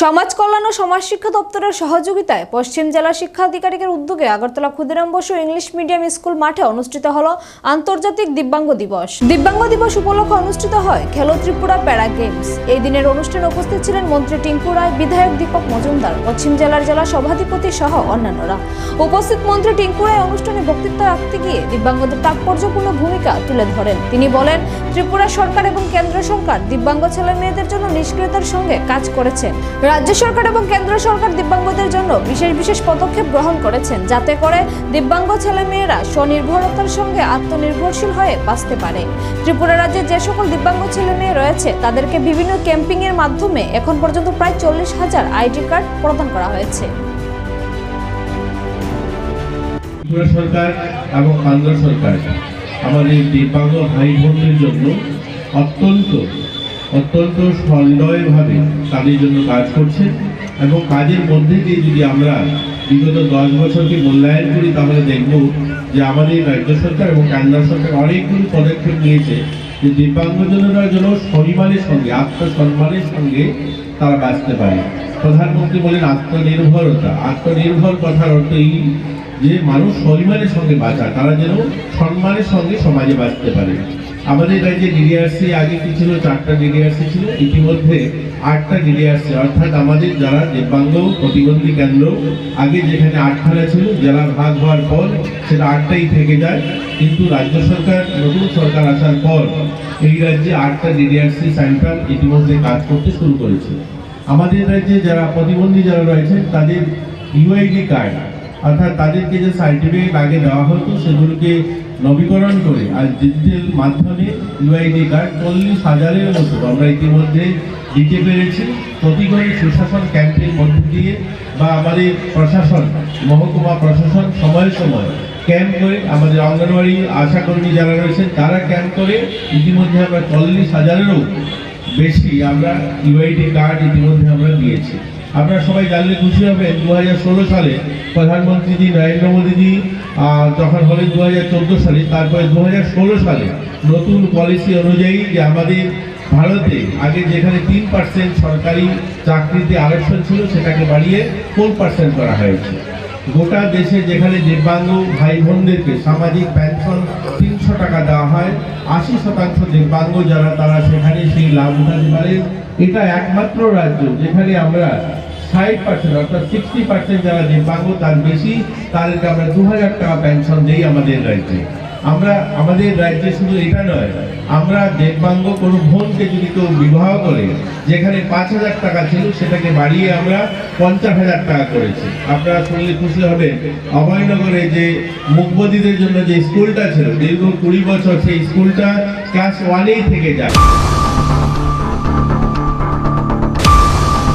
সমাজ কল্যাণ ও সমাজ শিক্ষা দপ্তরের সহযোগিতায় পশ্চিম জেলা শিক্ষা আধিকারিকের উদ্যোগে Agartala Khudiram Basu English medium school মাঠে অনুষ্ঠিত হলো আন্তর্জাতিক দিব্যাঙ্গ দিবস। দিব্যাঙ্গ দিবস উপলক্ষে অনুষ্ঠিত হয় খেলো ত্রিপুরা প্যারা গেমস। এই দিনের অনুষ্ঠানে উপস্থিত ছিলেন মন্ত্রী টিঙ্কু রায়, বিধায়ক দীপক মজুমদার, পশ্চিম জেলার জেলা সভাধিপতি সহ অন্যান্যরা। উপস্থিত মন্ত্রী টিঙ্কু রায় অনুষ্ঠানে বক্তৃতা রাখতে গিয়ে দিব্যাঙ্গদের তাৎপর্যপূর্ণ ভূমিকা তুলে ধরেন। তিনি বলেন, ত্রিপুরা সরকার এবং কেন্দ্র সরকার দিব্যাঙ্গ ছেলে মেয়েদের জন্য নিষ্ক্রিয়তার সঙ্গে কাজ করেছেন। রাজ্য সরকার এবং কেন্দ্র সরকার দিব্যাঙ্গদের জন্য বিশেষ পদক্ষেপ গ্রহণ করেছেন, যাতে করে দিব্যাঙ্গ ছেলে মেয়েরা স্বনির্ভরতার সঙ্গে আত্মনির্ভরশীল হয়ে বাঁচতে পারে। ত্রিপুরা রাজ্যে যে সকল দিব্যাঙ্গ ছেলে মেয়ে রয়েছে তাদেরকে বিভিন্ন ক্যাম্পিং এর মাধ্যমে এখন পর্যন্ত প্রায় 40,000 আইডি কার্ড প্রদান করা হয়েছে। ত্রিপুরা সরকার এবং কেন্দ্র সরকার আমাদের দিব্যাঙ্গ ভাই বোনদের জন্য অত্যন্ত সদয়ভাবে তাদের জন্য কাজ করছে এবং কাজের মধ্যে দিয়ে যদি আমরা বিগত 10 বছরকে মূল্যায়ন করি তাহলে দেখব যে আমাদের রাজ্য সরকার এবং কেন্দ্র সরকার অনেকগুলো পদক্ষেপ নিয়েছে যে দিব্যাঙ্গজনেরা যেন সম্মানের সঙ্গে আত্মসম্মানের সঙ্গে তারা বাঁচতে পারে। প্রধানমন্ত্রী বলেন আত্মনির্ভর কথার অর্থ এই যে মানুষ সম্মানের সঙ্গে বাঁচা, তারা যেন সম্মানের সঙ্গে সমাজে বাঁচতে পারে। আমাদের রাজ্যে ডিডিআরসি আগে কি ছিল? 4টা ডিডিআরসি ছিল, ইতিমধ্যে 8টা ডিডিআরসি, অর্থাৎ আমাদের যারা দিব্যাঙ্গ প্রতিবন্ধী কেন্দ্র আগে যেখানে 8খানা ছিল, জেলা ভাগ হওয়ার পর সেটা 8টাই থেকে যায়। কিন্তু রাজ্য সরকার, নতুন সরকার আসার পর এই রাজ্যে 8টা ডিডিআরসি সেন্টার ইতিমধ্যে কাজ করতে শুরু করেছে। আমাদের রাজ্যে যারা প্রতিবন্ধী যারা রয়েছেন তাদের ইউআইডি কার্ড, অর্থাৎ তাদেরকে যে সার্টিফিকেট আগে দেওয়া হতো সেগুলোকে নবীকরণ করে আর ডিজিটাল মাধ্যমে ইউআইডি কার্ড 40,000-এর মতো আমরা ইতিমধ্যে দিতে পেরেছি। প্রতিটি সুশাসন ক্যাম্পের মধ্যে দিয়ে বা আমাদের প্রশাসন, মহকুমা প্রশাসন সময় ক্যাম্প করে, আমাদের অঙ্গনওয়াড়ি আশাকর্মী যারা রয়েছেন তারা ক্যাম্প করে ইতিমধ্যে আমরা 40,000-এরও বেশি আমরা ইউআইডি কার্ড ইতিমধ্যে আমরা দিয়েছি। আপনারা সবাই জানলে খুশি হবেন, 2016 সালে প্রধানমন্ত্রী নরেন্দ্র মোদীজি যখন হলেন 2014 সালে, তারপরে 2016 সালে নতুন পলিসি অনুযায়ী যে আমাদের ভারতে আগে যেখানে 3% সরকারি চাকরিতে আরক্ষণ ছিল সেটাকে বাড়িয়ে 4% করা হয়েছে। গোটা দেশে যেখানে দিব্যাঙ্গ ভাই বোনদেরকে সামাজিক পেনশন 300 টাকা দেওয়া হয়, 80% দিব্যাঙ্গ যারা তারা সেখানে সেই লাভ উঠাতে পারে। এটা একমাত্র রাজ্য যেখানে আমরা 60% অর্থাৎ 60% যারা দিব্যাঙ্গ তার বেশি তাদেরকে আমরা 2000 টাকা পেনশন দেই আমাদের রাজ্যে। আমাদের রাজ্যে শুধু এটা নয়, আমরা দিব্যাঙ্গ কোনো বোনকে যদি কেউ বিবাহ করে যেখানে 5,000 টাকা ছিল সেটাকে বাড়িয়ে আমরা 50,000 টাকা করেছি। আপনারা শুনলে খুশি হবেন, অভয়নগরে যে মুখবধিদের জন্য যে স্কুলটা ছিল দীর্ঘ 20 বছর, সেই স্কুলটা ক্লাস 1-এই থেকে যায়।